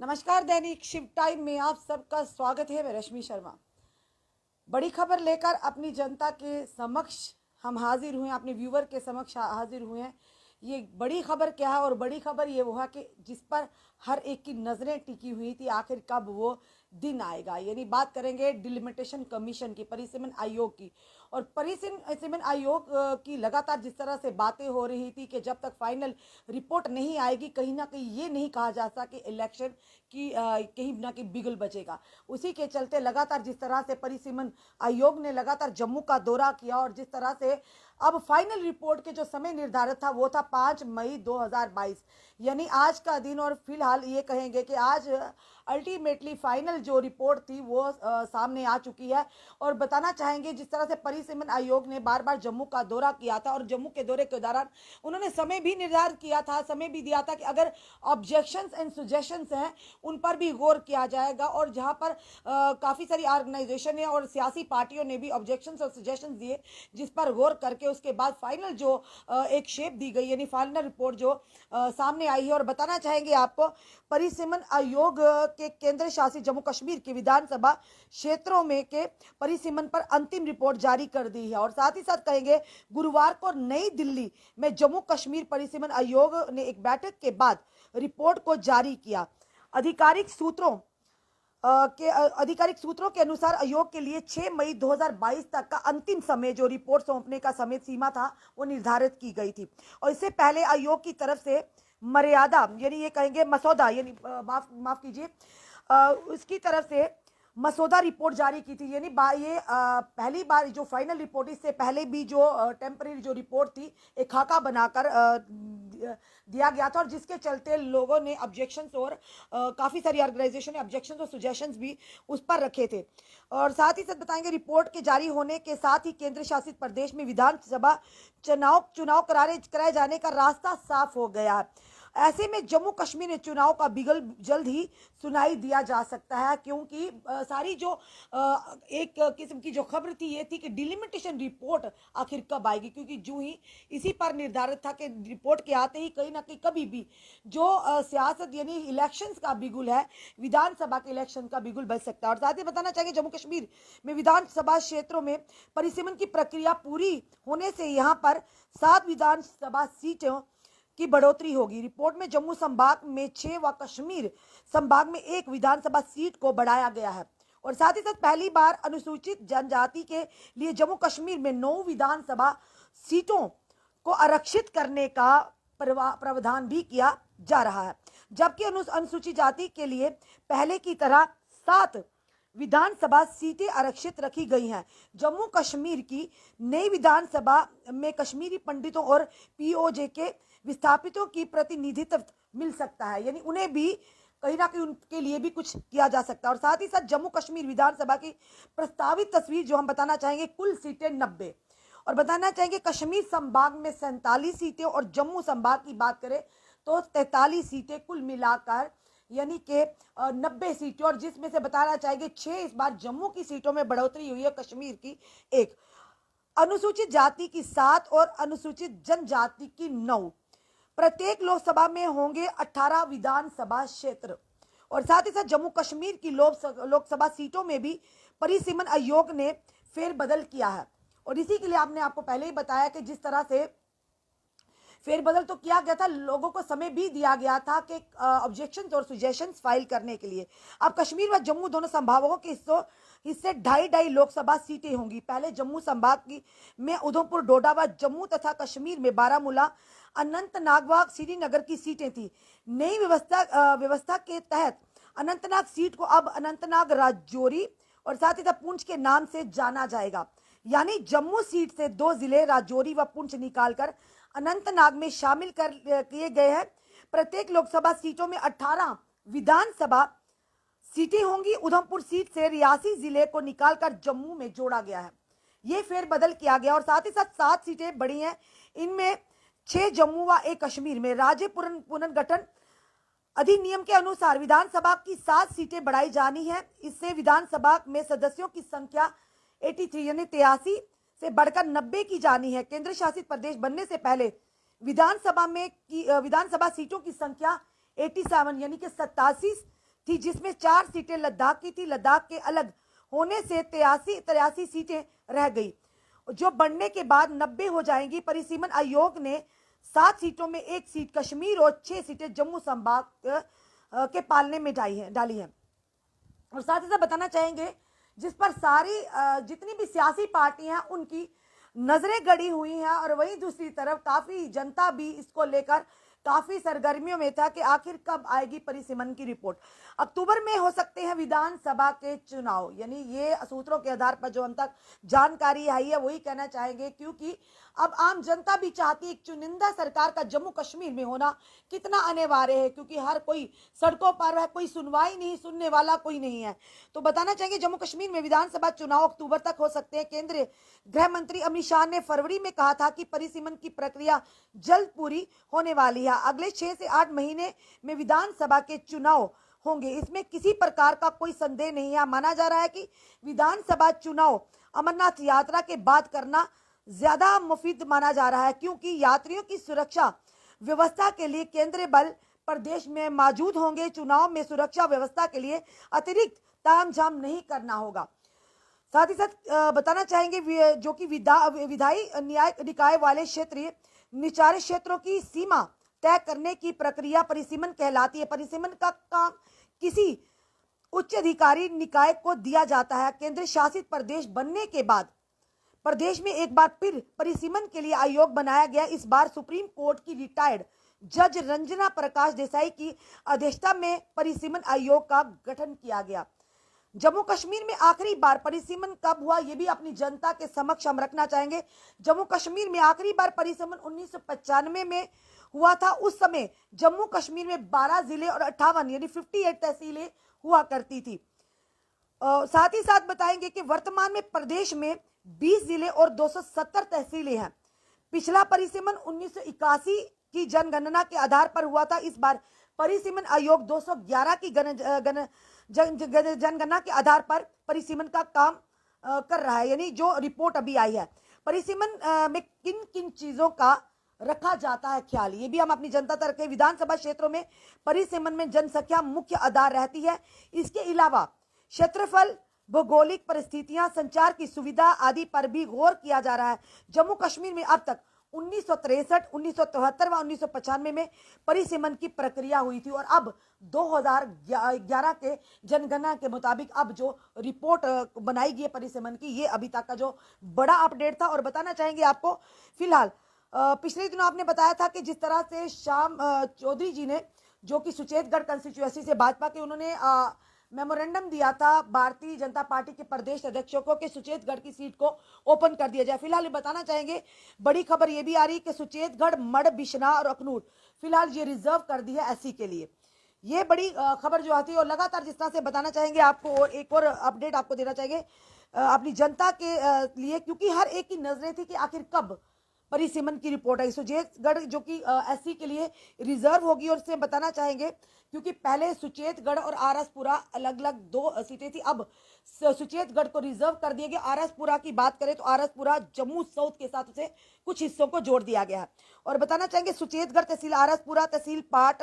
नमस्कार। दैनिक शिव टाइम में आप सबका स्वागत है। मैं रश्मि शर्मा बड़ी खबर लेकर अपनी जनता के समक्ष हम हाजिर हुए, अपने व्यूवर के समक्ष हाजिर हुए हैं। ये बड़ी खबर क्या है? और बड़ी खबर ये वो है कि जिस पर हर एक की नज़रें टिकी हुई थी, आखिर कब वो दिन आएगा। यानी बात करेंगे डिलिमिटेशन कमीशन की, परिसीमन आयोग की। और परिसीमन आयोग की लगातार जिस तरह से बातें हो रही थी कि जब तक फाइनल रिपोर्ट नहीं आएगी, कहीं ना कहीं ये नहीं कहा जा सकता कि इलेक्शन की कहीं ना कहीं बिगुल बचेगा। उसी के चलते लगातार जिस तरह से परिसीमन आयोग ने लगातार जम्मू का दौरा किया और जिस तरह से अब फाइनल रिपोर्ट के जो समय निर्धारित था वो था 5 मई 2022, यानी आज का दिन। और फिलहाल ये कहेंगे कि आज अल्टीमेटली फाइनल जो रिपोर्ट थी वो सामने आ चुकी है। और बताना चाहेंगे जिस तरह से परिसीमन आयोग ने बार बार जम्मू का दौरा किया था और जम्मू के दौरे के दौरान उन्होंने समय भी निर्धारित किया था, समय भी दिया था कि अगर ऑब्जेक्शंस एंड सजेशंस हैं उन पर भी गौर किया जाएगा। और जहां पर काफ़ी सारी ऑर्गेनाइजेशन है और सियासी पार्टियों ने भी ऑब्जेक्शंस और सजेशंस दिए, जिस पर गौर करके उसके बाद फाइनल जो एक शेप दी गई, यानी फाइनल रिपोर्ट जो सामने आई है। और बताना चाहेंगे आपको परिसीमन आयोग के केंद्र शासित जम्मू कश्मीर के विधानसभा क्षेत्रों में के परिसीमन पर अंतिम रिपोर्ट जारी कर दी है। और साथ ही साथ कहेंगे गुरुवार को नई दिल्ली में जम्मू कश्मीर परिसीमन आयोग ने एक बैठक के बाद रिपोर्ट को जारी किया। आधिकारिक सूत्रों के अनुसार आयोग के लिए 6 मई 2022 तक का अंतिम समय, जो रिपोर्ट सौंपने का समय सीमा था, वो निर्धारित की गई थी। और इससे पहले आयोग की तरफ से मर्यादा, यानी ये कहेंगे मसौदा, यानी माफ कीजिए, उसकी तरफ से मसौदा रिपोर्ट जारी की थी। यानी ये पहली बार जो फाइनल रिपोर्ट, इससे पहले भी जो टेम्पररी जो रिपोर्ट थी एक खाका बनाकर दिया गया था, और जिसके चलते लोगों ने ऑब्जेक्शंस और काफ़ी सारी ऑर्गेनाइजेशन ने ऑब्जेक्शंस और सजेशंस भी उस पर रखे थे। और साथ ही साथ बताएंगे रिपोर्ट के जारी होने के साथ ही केंद्र शासित प्रदेश में विधानसभा चुनाव कराए जाने का रास्ता साफ हो गया है। ऐसे में जम्मू कश्मीर में चुनाव का बिगल जल्द ही सुनाई दिया जा सकता है, क्योंकि सारी जो एक किस्म की जो खबर थी ये थी कि डिलिमिटेशन रिपोर्ट आखिर कब आएगी, क्योंकि जो ही इसी पर निर्धारित था कि रिपोर्ट के आते ही कहीं ना कहीं कभी भी जो सियासत यानी इलेक्शंस का बिगुल है, विधानसभा के इलेक्शन का बिगुल बच सकता है। और साथ ही बताना चाहिए जम्मू कश्मीर में विधानसभा क्षेत्रों में परिसीमन की प्रक्रिया पूरी होने से यहाँ पर 7 विधानसभा सीटों की बढ़ोतरी होगी। रिपोर्ट में जम्मू संभाग में 6 व कश्मीर संभाग में 1 विधानसभा सीट को बढ़ाया गया है। और साथ ही साथ पहली बार अनुसूचित जनजाति के लिए जम्मू कश्मीर में 9 विधानसभा सीटों को आरक्षित करने का प्रावधान भी किया जा रहा है, जबकि अनुसूचित जाति के लिए पहले की तरह 7 विधानसभा सीटें आरक्षित रखी गई हैं। जम्मू कश्मीर की नई विधानसभा में कश्मीरी पंडितों और पीओजे के विस्थापितों की प्रतिनिधित्व मिल सकता है, यानी उन्हें भी कहीं ना कहीं उनके लिए भी कुछ किया जा सकता है। और साथ ही साथ जम्मू कश्मीर विधानसभा की प्रस्तावित तस्वीर जो हम बताना चाहेंगे, कुल सीटें 90। और बताना चाहेंगे कश्मीर संभाग में 47 सीटें और जम्मू संभाग की बात करें तो 43 सीटें कुल मिलाकर, यानी कि 90 सीटें। और जिसमें से बताना चाहेंगे 6 इस बार जम्मू की सीटों में बढ़ोतरी हुई है, कश्मीर की 1, अनुसूचित जाति की 7 और अनुसूचित जनजाति की 9। प्रत्येक लोकसभा में होंगे 18 विधानसभा क्षेत्र। और साथ ही साथ जम्मू कश्मीर की लोकसभा सीटों में भी परिसीमन आयोग ने फेरबदल किया है। और इसी के लिए आपको पहले ही बताया कि जिस तरह से फेरबदल तो किया गया था, लोगों को समय भी दिया गया था कि ऑब्जेक्शंस और सजेशंस फाइल करने के लिए। अब कश्मीर व जम्मू दोनों संभागों के हिस्से 2.5 लोकसभा सीटें होंगी। पहले जम्मू संभाग की में उधमपुर, डोडा व जम्मू तथा कश्मीर में बारामूला, अनंतनाग व श्रीनगर की सीटें थी। नई व्यवस्था के तहत अनंतनाग सीट को अब अनंतनाग, राजौरी और साथ ही साथ पुंछ के नाम से जाना जाएगा। यानी जम्मू सीट से 2 जिले राजौरी व पुंछ निकालकर अनंतनाग में शामिल कर किए गए हैं। प्रत्येक लोकसभा सीटों में 18 विधानसभा सीटें होंगी। उधमपुर सीट से रियासी जिले को निकालकर जम्मू में जोड़ा गया है, ये फेरबदल किया गया। और साथ ही साथ 7 सीटें बढ़ी हैं, इनमें 6 जम्मू व 1 कश्मीर में। राज्य पुनर्गठन अधिनियम के अनुसार विधानसभा की 7 सीटें बढ़ाई जानी है। इससे विधानसभा में सदस्यों की संख्या 83 यानी 83 से बढ़कर 90 की जानी है। केंद्र शासित प्रदेश बनने से पहले विधानसभा सीटों की संख्या 87 यानी कि 87 थी, जिसमें 4 सीटें लद्दाख की थी। लद्दाख के अलग होने से 83 सीटें रह गई, जो बढ़ने के बाद 90 हो जाएंगी। परिसीमन आयोग ने 7 सीटों में 1 सीट कश्मीर और 6 सीटें जम्मू संभाग के पालने में डाली हैं। और साथ ही साथ बताना चाहेंगे, जिस पर सारी जितनी भी सियासी पार्टियां हैं उनकी नजरें गड़ी हुई हैं, और वहीं दूसरी तरफ काफी जनता भी इसको लेकर काफी सरगर्मियों में था कि आखिर कब आएगी परिसीमन की रिपोर्ट। अक्टूबर में हो सकते हैं विधानसभा के चुनाव, यानी ये सूत्रों के आधार पर जो हम तक जानकारी आई है वही कहना चाहेंगे, क्योंकि अब आम जनता भी चाहती है एक चुनिंदा सरकार का जम्मू कश्मीर में होना कितना अनिवार्य है, क्योंकि हर कोई सड़कों पर है, कोई सुनवाई नहीं, सुनने वाला कोई नहीं है। तो बताना चाहेंगे जम्मू कश्मीर में विधानसभा चुनाव अक्टूबर तक हो सकते हैं। केंद्रीय गृह मंत्री अमित शाह ने फरवरी में कहा था कि परिसीमन की प्रक्रिया जल्द पूरी होने वाली है। अगले 6 से 8 महीने में विधानसभा के चुनाव होंगे, इसमें किसी प्रकार का कोई संदेह नहीं है। माना जा रहा है कि विधानसभा चुनाव अमरनाथ यात्रा के बाद करना ज्यादा मुफीद माना जा रहा है, क्योंकि यात्रियों की सुरक्षा व्यवस्था के लिए केंद्रीय बल प्रदेश में मौजूद होंगे। चुनाव में सुरक्षा व्यवस्था के लिए अतिरिक्त तामझाम नहीं करना होगा। साथ ही साथ बताना चाहेंगे जो कि विधायी न्याय निकाय वाले क्षेत्रीय निचारे क्षेत्रों की सीमा तय करने की प्रक्रिया परिसीमन कहलाती है। परिसीमन का काम किसी उच्च अधिकारी निकाय को दिया जाता है। केंद्र शासित प्रदेश बनने के बाद प्रदेश में एक बार फिर परिसीमन के लिए आयोग बनाया गया। इस बार सुप्रीम कोर्ट की रिटायर्ड जज रंजना प्रकाश देसाई की अध्यक्षता में परिसीमन आयोग का गठन किया गया। जम्मू कश्मीर में आखिरी बार परिसीमन कब हुआ, ये भी अपनी जनता के समक्ष हम रखना चाहेंगे। जम्मू कश्मीर में आखिरी बार परिसीमन 1995 में हुआ था। उस समय जम्मू कश्मीर में 12 जिले और 58 यानी 58 तहसीलें हुआ करती थी। साथ ही साथ बताएंगे कि वर्तमान में प्रदेश में 20 जिले और 270 तहसीलें हैं। पिछला परिसीमन 1981 की जनगणना के आधार पर हुआ था। इस बार परिसीमन आयोग 211 की जनगणना के आधार पर परिसीमन का काम कर रहा है, यानी जो रिपोर्ट अभी आई है। परिसीमन में किन किन चीजों का रखा जाता है ख्याल, ये भी हम अपनी जनता तक रखें। विधानसभा क्षेत्रों में परिसीमन में जनसंख्या मुख्य आधार रहती है। इसके अलावा क्षेत्रफल, भौगोलिक परिस्थितियां, संचार की सुविधा आदि पर भी गौर किया जा रहा है। जम्मू कश्मीर में अब तक 1963, 1973 व 1995 में परिसीमन की प्रक्रिया हुई थी, और अब 2011 के जनगणना के मुताबिक अब जो रिपोर्ट बनाई गई है परिसीमन की, ये अभी तक का जो बड़ा अपडेट था। और बताना चाहेंगे आपको, फिलहाल पिछले दिनों आपने बताया था कि जिस तरह से श्याम चौधरी जी ने, जो कि सुचेतगढ़ कंस्टिट्यूएंसी से भाजपा के, उन्होंने मेमोरेंडम दिया था भारतीय जनता पार्टी के प्रदेश अध्यक्षों को कि सुचेतगढ़ की सीट को ओपन कर दिया जाए। फिलहाल बताना चाहेंगे बड़ी खबर ये भी आ रही है कि सुचेतगढ़, मढ़, बिश्नाह और अखनूर फिलहाल ये रिजर्व कर दी है एससी के लिए। ये बड़ी खबर जो आती है, और लगातार जिस तरह से बताना चाहेंगे आपको, और एक और अपडेट आपको देना चाहेंगे अपनी जनता के लिए, क्योंकि हर एक की नजरें थी कि आखिर कब परिसीमन की रिपोर्ट आई। सुचेतगढ़ जो कि एससी के लिए रिजर्व होगी, और इससे बताना चाहेंगे क्योंकि पहले सुचेतगढ़ और आरसपुरा अलग अलग 2 सीटें थी, अब सुचेतगढ़ को रिजर्व कर दिया गया। आरसपुरा की बात करें तो आरसपुरा जम्मू साउथ के साथ उसे कुछ हिस्सों को जोड़ दिया गया है। और बताना चाहेंगे सुचेतगढ़ तहसील, आरसपुरा तहसील, पाट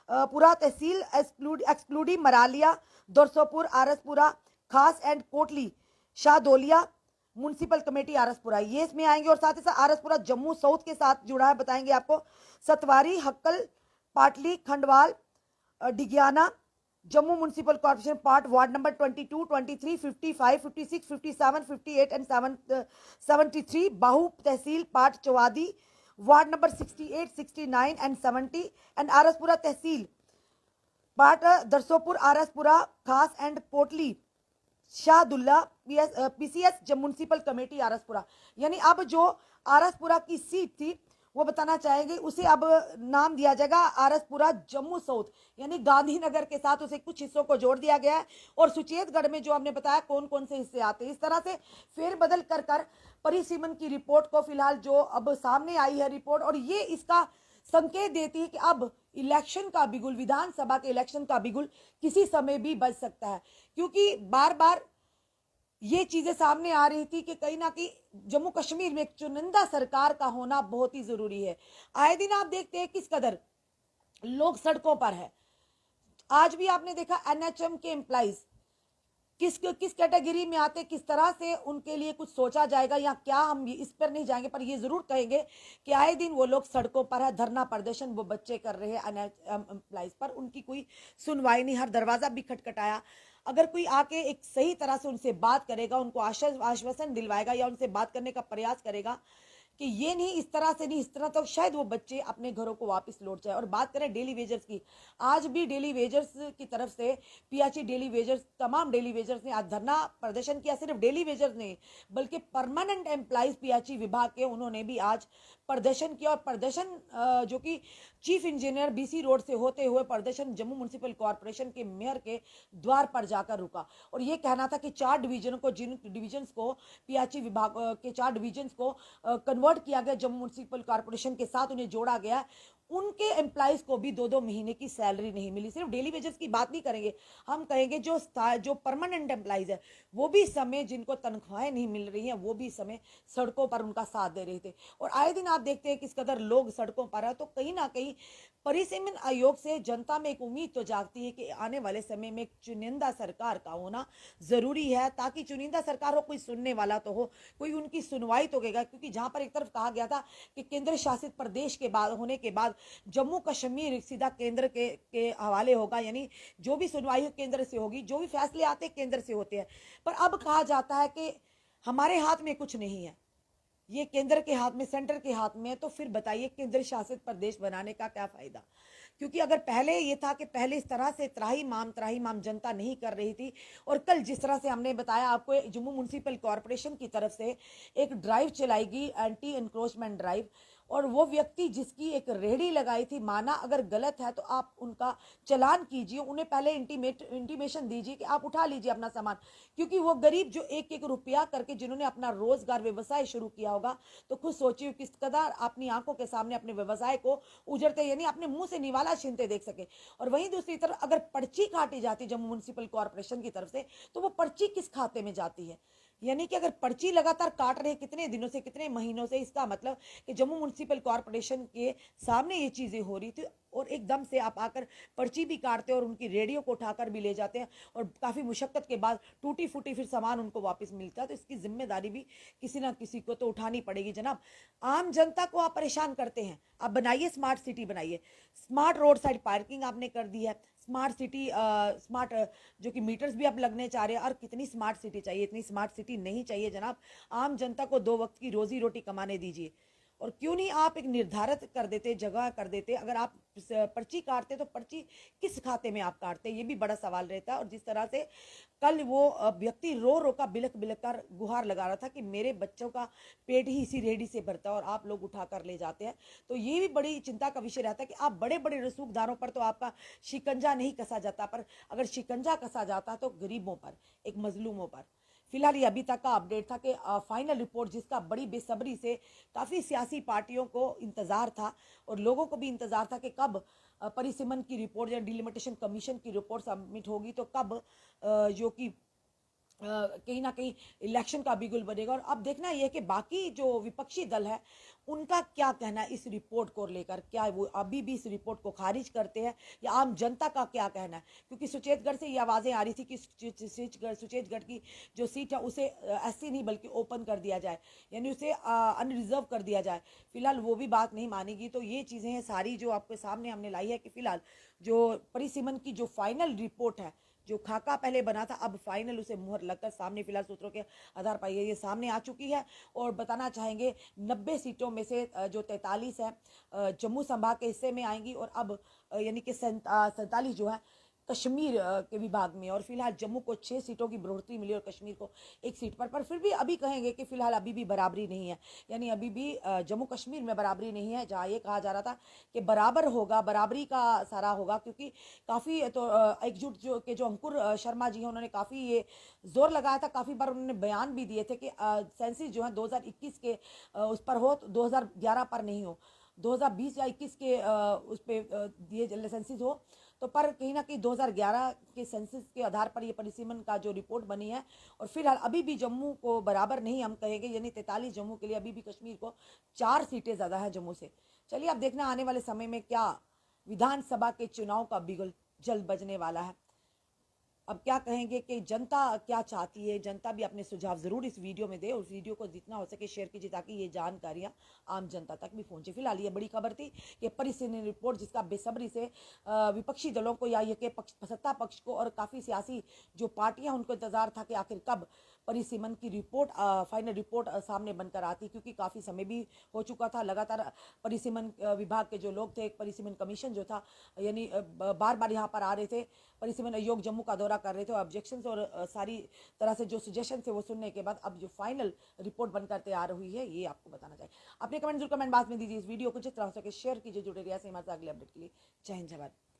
पुरा तहसील excluding मरालिया, Darsopur, Arspura, Khas and Kotli, Shahdolia municipal committee Arspura, ये इसमें आएंगे। और साथ ही साथ आरसपुरा जम्मू साउथ के साथ जुड़ा है, बताएंगे आपको। Satwari, Hakkal, Patli, Khandwal, Digiana, Jammu municipal corporation part, ward number 22, 23, 55, 56, 57, 58 and 73, Bahu tehsil part, Chowadi, ward number 68, 69 and 70 and Arspura tehsil part, Darsopur, Arspura, Khas and Kotli, Shahdulla, PCS municipal committee Arspura. यानी अब जो आरसपुरा की सीट थी वो बताना चाहेंगे उसे अब नाम दिया जाएगा आरसपुरा जम्मू साउथ, यानी गांधीनगर के साथ उसे कुछ हिस्सों को जोड़ दिया गया है। और सुचेतगढ़ में जो हमने बताया कौन कौन से हिस्से आते हैं, इस तरह से फेरबदल कर परिसीमन की रिपोर्ट को फिलहाल जो अब सामने आई है रिपोर्ट, और ये इसका संकेत देती है कि अब इलेक्शन का बिगुल, विधानसभा के इलेक्शन का बिगुल किसी समय भी बज सकता है, क्योंकि बार बार ये चीजें सामने आ रही थी कि कहीं ना कहीं जम्मू कश्मीर में एक चुनिंदा सरकार का होना बहुत ही जरूरी है। आए दिन आप देखते हैं किस कदर लोग सड़कों पर है। आज भी आपने देखा एनएचएम के एम्प्लॉइज किस कैटेगरी में आते, किस तरह से उनके लिए कुछ सोचा जाएगा या क्या, हम इस पर नहीं जाएंगे, पर ये जरूर कहेंगे कि आए दिन वो लोग सड़कों पर है, धरना प्रदर्शन वो बच्चे कर रहे हैं एम्प्लॉइज पर, उनकी कोई सुनवाई नहीं। हर दरवाजा भी खटखटाया, अगर कोई आके एक सही तरह से उनसे बात करेगा, उनको आश्वासन दिलवाएगा या उनसे बात करने का प्रयास करेगा कि ये नहीं, इस तरह से नहीं, इस तरह, तो शायद वो बच्चे अपने घरों को वापस लौट जाए। और बात करें डेली वेजर्स की, आज भी डेली वेजर्स की तरफ से पीएचई डेली वेजर्स, तमाम डेली वेजर्स ने आज धरना प्रदर्शन किया। सिर्फ डेली वेजर्स ने बल्कि परमानेंट एम्प्लॉइज पीएचई विभाग के, उन्होंने भी आज प्रदर्शन किया। और प्रदर्शन जो कि चीफ इंजीनियर बीसी रोड से होते हुए प्रदर्शन जम्मू म्युनिसिपल कॉर्पोरेशन के मेयर के द्वार पर जाकर रुका। और ये कहना था कि 4 डिवीजनों को, जिन डिवीजन्स को पीएचई विभाग के 4 डिवीजन्स को कन्वर्ट किया गया जम्मू म्युनिसिपल कॉर्पोरेशन के साथ, उन्हें जोड़ा गया, उनके एम्प्लॉइज को भी 2-2 महीने की सैलरी नहीं मिली। सिर्फ डेली वेजेस की बात नहीं करेंगे, हम कहेंगे जो परमानेंट एम्प्लॉइज है वो भी इस समय, जिनको तनख्वाहें नहीं मिल रही हैं, वो भी इस समय सड़कों पर उनका साथ दे रहे थे। और आए दिन आप देखते हैं किस कदर लोग सड़कों पर है। तो कहीं ना कहीं परिसीमन आयोग से जनता में एक उम्मीद तो जागती है कि आने वाले समय में एक चुनिंदा सरकार का होना जरूरी है, ताकि चुनिंदा सरकार हो, कोई सुनने वाला तो हो, कोई उनकी सुनवाई तो करेगा। क्योंकि जहां पर एक तरफ कहा गया था कि केंद्र शासित प्रदेश के बाद होने के बाद जम्मू कश्मीर सीधा केंद्र के हवाले होगा, यानी जो भी सुनवाई केंद्र से होगी, जो भी फैसले आते हैं केंद्र से होते हैं। पर अब कहा जाता है कि हमारे हाथ में कुछ नहीं है, ये केंद्र के हाथ में, सेंटर के हाथ में है। तो फिर बताइए केंद्र शासित प्रदेश बनाने का क्या फायदा? क्योंकि अगर पहले ये था कि पहले इस तरह से त्राही माम जनता नहीं कर रही थी। और कल जिस तरह से हमने बताया आपको, जम्मू म्युनिसिपल कॉर्पोरेशन की तरफ से एक ड्राइव चलाएगी, एंटी एनक्रोचमेंट ड्राइव। और वो व्यक्ति जिसकी एक रेहड़ी लगाई थी, माना अगर गलत है तो आप उनका चालान कीजिए, उन्हें पहले इंटीमेशन दीजिए कि आप उठा लीजिए अपना सामान। क्योंकि वो गरीब जो एक एक रुपया करके जिन्होंने अपना रोजगार व्यवसाय शुरू किया होगा, तो खुद सोचिए किस कदर अपनी आंखों के सामने अपने व्यवसाय को उजड़ते, यानी अपने मुंह से निवाला छीनते देख सके। और वहीं दूसरी तरफ अगर पर्ची काटी जाती जम्मू म्युनिसिपल कॉर्पोरेशन की तरफ से, तो वो पर्ची किस खाते में जाती है? यानी कि अगर पर्ची लगातार काट रहे कितने दिनों से, कितने महीनों से, इसका मतलब कि जम्मू म्युनिसिपल कॉर्पोरेशन के सामने ये चीजें हो रही थी, और एकदम से आप आकर पर्ची भी काटते हैं और उनकी रेडियो को उठाकर भी ले जाते हैं, और काफी मुशक्कत के बाद टूटी फूटी फिर सामान उनको वापस मिलता है। तो इसकी जिम्मेदारी भी किसी ना किसी को तो उठानी पड़ेगी जनाब। आम जनता को आप परेशान करते हैं, आप बनाइए स्मार्ट सिटी बनाइए, स्मार्ट रोड साइड पार्किंग आपने कर दी है, स्मार्ट सिटी, स्मार्ट जो कि मीटर्स भी आप लगने चाह रहे हैं। और कितनी स्मार्ट सिटी चाहिए? इतनी स्मार्ट सिटी नहीं चाहिए जनाब। आम जनता को 2 वक्त की रोजी रोटी कमाने दीजिए। और क्यों नहीं आप एक निर्धारित कर देते, जगह कर देते? अगर आप पर्ची काटते तो पर्ची किस खाते में आप काटते, ये भी बड़ा सवाल रहता है। और जिस तरह से कल वो व्यक्ति रो रो का बिलक बिलक कर गुहार लगा रहा था कि मेरे बच्चों का पेट ही इसी रेहड़ी से भरता है और आप लोग उठा कर ले जाते हैं, तो ये भी बड़ी चिंता का विषय रहता है कि आप बड़े बड़े रसूखदारों पर तो आपका शिकंजा नहीं कसा जाता, पर अगर शिकंजा कसा जाता तो गरीबों पर, एक मजलूमों पर। फिलहाल ये अभी तक का अपडेट था कि फाइनल रिपोर्ट, जिसका बड़ी बेसब्री से काफ़ी सियासी पार्टियों को इंतज़ार था और लोगों को भी इंतज़ार था कि कब परिसीमन की रिपोर्ट या डिलिमिटेशन कमीशन की रिपोर्ट सबमिट होगी, तो कब जो कि कहीं ना कहीं इलेक्शन का बिगुल बनेगा। और अब देखना यह कि बाकी जो विपक्षी दल है उनका क्या कहना है इस रिपोर्ट को लेकर, क्या वो अभी भी इस रिपोर्ट को खारिज करते हैं या आम जनता का क्या कहना है? क्योंकि सुचेतगढ़ से ये आवाज़ें आ रही थी कि सुचेतगढ़ की जो सीट है उसे एससी नहीं बल्कि ओपन कर दिया जाए, यानी उसे अनरिजर्व कर दिया जाए। फिलहाल वो भी बात नहीं मानेगी। तो ये चीज़ें हैं सारी जो आपके सामने हमने लाई है कि फिलहाल जो परिसीमन की जो फाइनल रिपोर्ट है, जो खाका पहले बना था, अब फाइनल उसे मुहर लगकर सामने फिलहाल सूत्रों के आधार पर ये सामने आ चुकी है। और बताना चाहेंगे 90 सीटों में से जो 43 है जम्मू संभाग के हिस्से में आएंगी, और अब यानी कि 47 जो है कश्मीर के विभाग में। और फिलहाल जम्मू को 6 सीटों की बढ़ोतरी मिली और कश्मीर को 1 सीट पर फिर भी अभी कहेंगे कि फिलहाल अभी भी बराबरी नहीं है, यानी अभी भी जम्मू कश्मीर में बराबरी नहीं है, जहाँ ये कहा जा रहा था कि बराबर होगा, बराबरी का सारा होगा। क्योंकि काफ़ी तो एकजुट जो अंकुर शर्मा जी हैं, उन्होंने काफ़ी ये जोर लगाया था, काफ़ी बार उन्होंने बयान भी दिए थे कि सेंसिस जो है 2021 के उस पर हो, तो 2011 पर नहीं हो, 2020 या 21 के उस पर दिए सेंसिस हो। तो पर कहीं ना कहीं 2011 के सेंसस के आधार पर ये परिसीमन का जो रिपोर्ट बनी है। और फिलहाल अभी भी जम्मू को बराबर नहीं हम कहेंगे, यानी 43 जम्मू के लिए, अभी भी कश्मीर को 4 सीटें ज़्यादा है जम्मू से। चलिए अब देखना आने वाले समय में क्या विधानसभा के चुनाव का बिगुल जल्द बजने वाला है। अब क्या कहेंगे कि जनता क्या चाहती है, जनता भी अपने सुझाव ज़रूर इस वीडियो में दे और उस वीडियो को जितना हो सके शेयर कीजिए ताकि ये जानकारियाँ आम जनता तक भी पहुँचे। फिलहाल ये बड़ी खबर थी कि परिसीमन रिपोर्ट जिसका बेसब्री से विपक्षी दलों को या ये के पक्ष सत्ता पक्ष को और काफ़ी सियासी जो पार्टियां उनको इंतजार था कि आखिर कब परिसीमन की रिपोर्ट फाइनल रिपोर्ट सामने बनकर आती, क्योंकि काफ़ी समय भी हो चुका था। लगातार परिसीमन विभाग के जो लोग थे, परिसीमन कमीशन जो था यानी बार बार यहाँ पर आ रहे थे, परिसीमन आयोग जम्मू का दौरा कर रहे थे, ऑब्जेक्शंस और सारी तरह से जो सजेशन थे वो सुनने के बाद अब जो फाइनल रिपोर्ट बनकर तैयार हुई है ये आपको बताना चाहिए। अपने कमेंट जरूर कमेंट बॉक्स में दीजिए, इस वीडियो को जितना हो सके शेयर कीजिए, जुड़े रहिए ऐसे हमारे अगले अपडेट के लिए। जय हिंद, जय भारत।